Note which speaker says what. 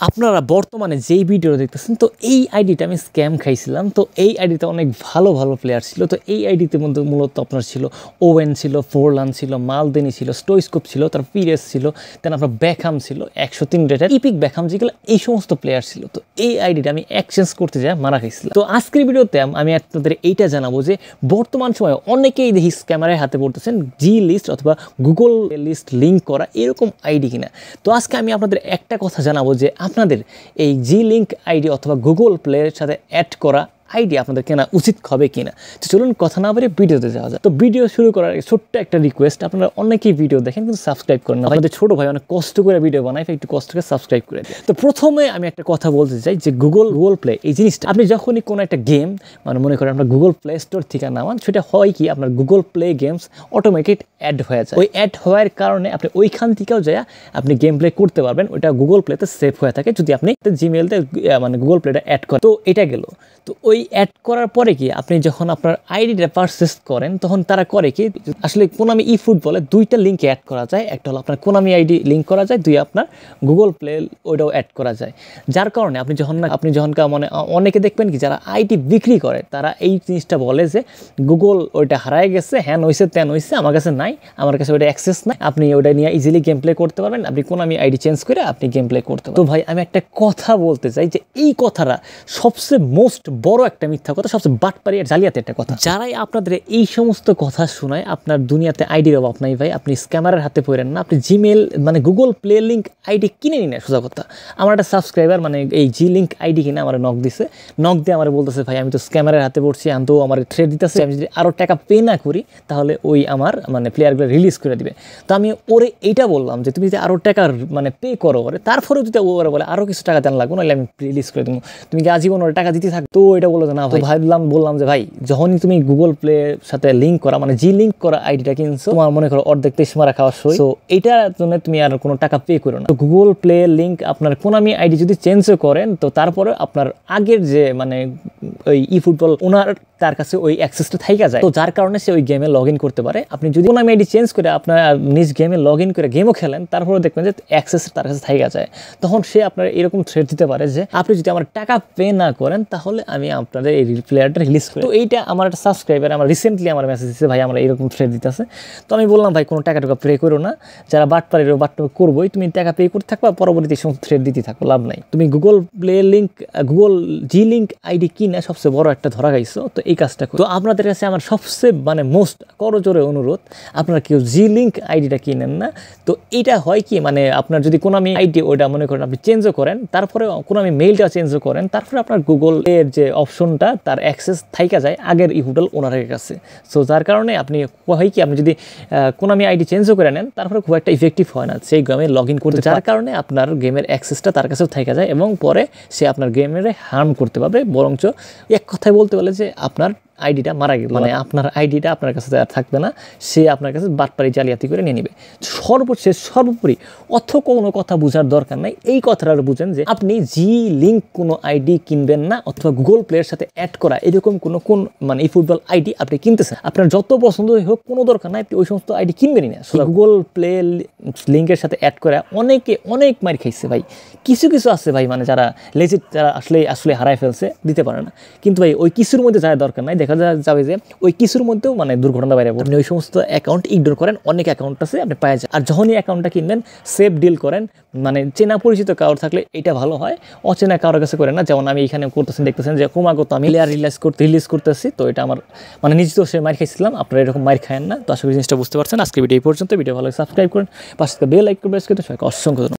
Speaker 1: আপনারা বর্তমানে যেই ভিডিও দেখতেছেন তো এই আইডিটা আমি স্ক্যাম খাইছিলাম। তো এই আইডিতে অনেক ভালো ভালো প্লেয়ার ছিল। তো এই আইডিতে মধ্যে মূলত আপনার ছিল ওয়েন ছিল, ফোরলান ছিল, মালদেনি ছিল, স্টোইস্কোপ ছিল, তার পিরেস ছিল, দেন আপনার বেকহাম ছিল, 103 রেটের ইপিক বেকহাম, যেগুলো এই সমস্ত প্লেয়ার ছিল। তো এই আইডিটা আমি এক্সচেঞ্জ করতে যাই মারা খাইছিলাম। তো আজকের ভিডিওতে আমি আপনাদের এইটা জানাবো যে বর্তমান সময়ে অনেকেই দেখি স্ক্যামারের হাতে পড়তেছেন জি লিস্ট অথবা গুগল লিস্ট লিঙ্ক করা এরকম আইডি কিনা। তো আজকে আমি আপনাদের একটা কথা জানাবো যে আপনাদের এই জি লিঙ্ক আইডি অথবা গুগল প্লের সাথে অ্যাড করা আইডি আপনাদের কেনা উচিত হবে কিনা। তো চলুন কথা না বলে ভিডিওতে যাওয়া যায়। তো ভিডিও শুরু করার ছোট্ট একটা রিকোয়েস্ট, আপনারা অনেকেই ভিডিও দেখেন কিন্তু সাবস্ক্রাইব করেন না। আমাদের ছোট ভাই অনেক কষ্ট করে ভিডিও বানায়, একটু কষ্ট করে সাবস্ক্রাইব করে দেয়। তো প্রথমে আমি একটা কথা বলতে চাই যে গুগল প্লে এই জিনিসটা আপনি যখনই কোনো একটা গেম মনে করেন আপনার গুগল প্লে স্টোর থেকে নামান, সেটা হয় কি আপনার Google Play Games automatic add হয়ে যায়। ওই অ্যাড হওয়ার কারণে আপনি ওইখান থেকেও যায় আপনি গেম প্লে করতে পারবেন। ওইটা গুগল প্লেতে সেভ হয়ে থাকে যদি আপনি জিমেইলতে গুগল প্লেটা অ্যাড করেন। তো এটা গেল। তো ওই অ্যাড করার পরে কি আপনি যখন আপনার আইডিটা পারচেস করেন তখন তারা করে কি, আসলে কোনামি ই ফুটবলে দুইটা লিঙ্ক অ্যাড করা যায়। একটা হলো আপনার কোনামি আইডি লিঙ্ক করা যায়, দুই আপনার গুগল প্লে ওইটাও অ্যাড করা যায়। যার কারণে আপনি যখন অনেকে দেখবেন কি যারা আইডি বিক্রি করে তারা এই জিনিসটা বলে যে গুগল ওইটা হারায় গেছে, হ্যান হয়েছে ত্যান হয়েছে, আমার কাছে নাই, আমার কাছে ওইটা অ্যাক্সেস নাই, আপনি ওইটা নিয়ে ইজিলি গেম প্লে করতে পারবেন, আপনি কোনামি আইডি চেঞ্জ করে আপনি গেম প্লে করতে পারবেন। তো ভাই আমি একটা কথা বলতে চাই যে এই কথাটা সবচেয়ে মোস্ট বড় একটা মিথ্যা কথা, সবচেয়ে বাটপারি আর জালিয়াতি একটা কথা। যারাই আপনাদের এই সমস্ত কথা শোনায় আপনার দুনিয়াতে আইডির অভাব নাই ভাই, আপনি স্ক্যামারের হাতে পড়েন না। আপনি Gmail Google play link ID কিনে নিন। সোজা কথা, আমার একটা সাবস্ক্রাইবার এই জি লিঙ্ক আইডি কিনে আমার নক দিয়ে আমার বলতেছে ভাই আমি তো স্ক্যামারের হাতে পড়ছি, আমি তো আমার থ্রেড দিতেছে, আমি যদি আরও টাকা পে না করি তাহলে ওই আমার প্লেয়ারগুলো রিলিজ করে দিবে। তো আমি ওরে এইটা বললাম যে তুমি যদি আরও টাকা পে করো ওরে, তারপরেও যদি ওরা বলে আরও কিছু টাকা দেন লাগবে নাহলে আমি রিলিজ করে দেবো, তুমি কি আজীবন ওরা টাকা দিতে থাকো? তো এটা বললো যে না ভাই, বললাম যে ভাই যখনই তুমি গুগল প্লে সাথে লিঙ্ক করা জি লিঙ্ক করা আইডিটা কিনছো, তোমার মনে করো অর্ধেক তেসমারা খাওয়া সই, তো এইটার জন্য তুমি আর কোনো টাকা পে করো না। তো গুগল প্লে লিঙ্ক আপনার কোনামি আইডি যদি চেঞ্জও করেন তো তারপরে আপনার আগের যে ওই ই ফুটবল ওনার তার কাছে ওই অ্যাক্সেসটা থাইকা যায়। তো যার কারণে সে ওই গেমে লগ ইন করতে পারে। আপনি যদি কোনামি আইডি চেঞ্জ করে আপনার নিজ গেমে লগ ইন করে গেমও খেলেন, তারপরে দেখবেন যে অ্যাক্সেস তার কাছে থাইকা যায়। তখন সে আপনার এরকম থ্রেট দিতে পারে যে আপনি যদি আমার টাকা পে না করেন তাহলে আমি আপনাদের এই প্লেয়ারটা রিলিজ করি। তো এইটা আমার একটা সাবস্ক্রাইবার আমার রিসেন্টলি আমার মেসেজ দিচ্ছে, ভাই আমরা এরকম থ্রেট দিতেছে। তো আমি বললাম ভাই কোনো টাকা পে করো না, যারা বাটপারের বাটপার করবোই, তুমি টাকা পে করতে থাকবা, পরবর্তী সমস্ত থ্রেট দিতে থাকো, লাভ নাই। তুমি গুগল প্লে লিঙ্ক গুগল জি লিঙ্ক আইডি কিনা সবচেয়ে বড় একটা ধরা গাইছো। তো এই কাজটা তো আপনাদের কাছে আমার সবচেয়ে মোস্ট করজোরে অনুরোধ, আপনারা কেউ জি লিঙ্ক আইডিটা কিনেন না। তো এটা হয় কি আপনার যদি কোনামি আইডি ওইটা মনে করেন আপনি চেঞ্জও করেন, তারপরে কোনামি মেইলটা চেঞ্জও করেন, তারপরে আপনার গুগল এর যে অপশনটা তার অ্যাক্সেস থাইকা যায় আগের ই হোটেল ওনারের কাছে। সো যার কারণে আপনি হয় কি আপনি যদি কোনামি আইডি চেঞ্জও করে নেন তারপরে খুব একটা ইফেক্টিভ হয় না সেই গেমে লগ ইন করতে, যার কারণে আপনার গেমের অ্যাক্সেসটা তার কাছেও থাইকা যায় এবং পরে সে আপনার গেমের হার্ম করতে পারবে। বরঞ্চ এক কথায় বলতে পারে যে আপনার আইডিটা মারা গেল, আপনার আইডিটা আপনার কাছে আর থাকবে না, সে আপনার কাছে বাটপারি জালিয়াতি করে নিয়ে নেবে। সর্বোপরি কোনো কথা বোঝার দরকার নাই, এই কথাটা বুঝেন যে আপনি জি লিঙ্ক কোনো আইডি কিনবেন না, অথবা গুগল প্লের সাথে অ্যাড করা এরকম এই ফুটবল আইডি আপনি কিনতেছেন, আপনার যত পছন্দ হোক কোনো দরকার নাই, আপনি ওই সমস্ত আইডি কিনবেনই না। গুগল প্লে লিঙ্কের সাথে অ্যাড করা অনেক মার খাইছে ভাই। কিছু আছে ভাই যারা লেজিট, যারা আসলে হারায় ফেলছে, দিতে পারে না। কিন্তু ভাই ওই কিছুর মধ্যে যাওয়ার দরকার নাই, দেখা যাবে যে ওই কিছুর মধ্যেও দুর্ঘটনা বাইরে আপনি ওই সমস্ত অ্যাকাউন্ট ইগনোর করেন, অনেক অ্যাকাউন্ট আছে আপনি পাওয়া যায়। আর যখনই অ্যাকাউন্টটা কিনবেন সেফ ডিল করেন, চেনা পরিচিত কারোর থাকলে এটা ভালো হয়, অচেনা কারোর কাছে করেন না। যেমন আমি এখানে করতেছেন, দেখতেছেন যে ক্রমাগত আমি প্লেয়ার রিলিজ করতেছি, তো এটা আমার নিজে তো সে মার খাইছিলাম, আপনারা এরকম মার খায়েন না। তো আশা করি জিনিসটা বুঝতে পারছেন। আজকে ভিডিও এই পর্যন্ত, ভিডিও ভালো সাবস্ক্রাইব করেন, পাশে বেল আইকন প্রেস করতে সবাইকে অসংখ্য ধন্যবাদ।